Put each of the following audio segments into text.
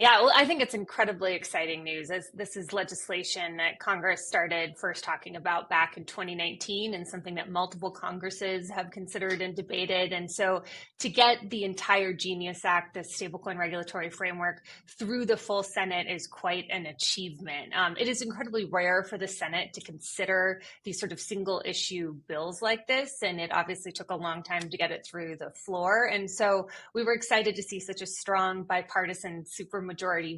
Yeah, well, I think it's incredibly exciting news as this is legislation that Congress started first talking about back in 2019 and something that multiple Congresses have considered and debated. And so to get the entire Genius Act, the stablecoin regulatory framework, through the full Senate is quite an achievement. It is incredibly rare for the Senate to consider these sort of single issue bills like this. And it obviously took a long time to get it through the floor. And so we were excited to see such a strong bipartisan supermajority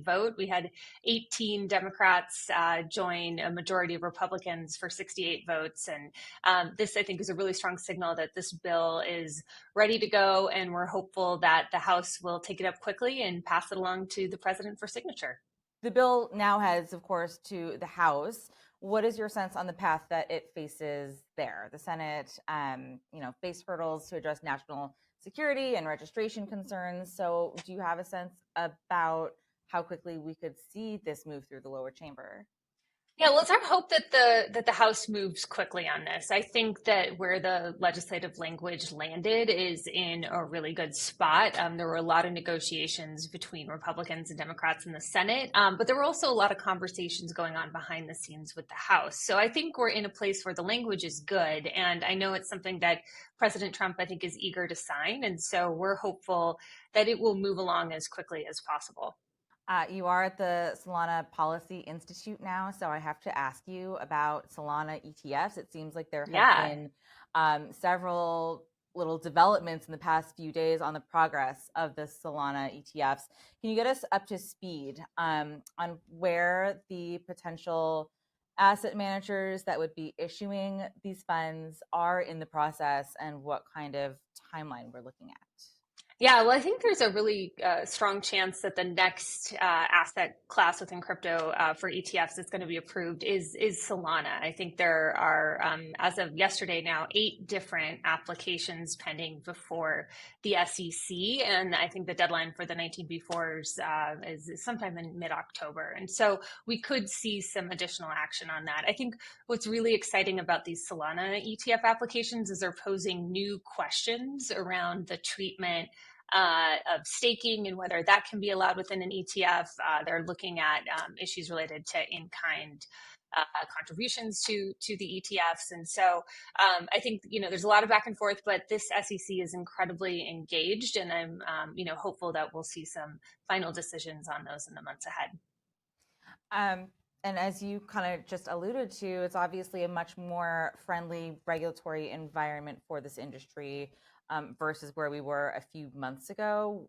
vote. We had 18 Democrats join a majority of Republicans for 68 votes. And this, I think, is a really strong signal that this bill is ready to go. And we're hopeful that the House will take it up quickly and pass it along to the president for signature. The bill now heads, of course, to the House. What is your sense on the path that it faces there? The Senate, faced hurdles to address national security and registration concerns. So, do you have a sense about how quickly we could see this move through the lower chamber? Yeah, well, it's our hope that the House moves quickly on this. I think that where the legislative language landed is in a really good spot. There were a lot of negotiations between Republicans and Democrats in the Senate, but there were also a lot of conversations going on behind the scenes with the House. So I think we're in a place where the language is good, and I know it's something that President Trump, I think, is eager to sign, and so we're hopeful that it will move along as quickly as possible. You are at the Solana Policy Institute now, so I have to ask you about Solana ETFs. It seems like there have Yeah. been several little developments in the past few days on the progress of the Solana ETFs. Can you get us up to speed on where the potential asset managers that would be issuing these funds are in the process and what kind of timeline we're looking at? Yeah, well, I think there's a really strong chance that the next asset class within crypto for ETFs that's going to be approved is Solana. I think there are, as of yesterday now, 8 different applications pending before the SEC, and I think the deadline for the 19B4s is sometime in mid-October, and so we could see some additional action on that. I think what's really exciting about these Solana ETF applications is they're posing new questions around the treatment of staking and whether that can be allowed within an ETF. They're looking at issues related to in-kind contributions to the ETFs, and so I think there's a lot of back and forth, but this SEC is incredibly engaged, and I'm hopeful that we'll see some final decisions on those in the months ahead. Um, and as you kind of just alluded to, it's obviously a much more friendly regulatory environment for this industry versus where we were a few months ago.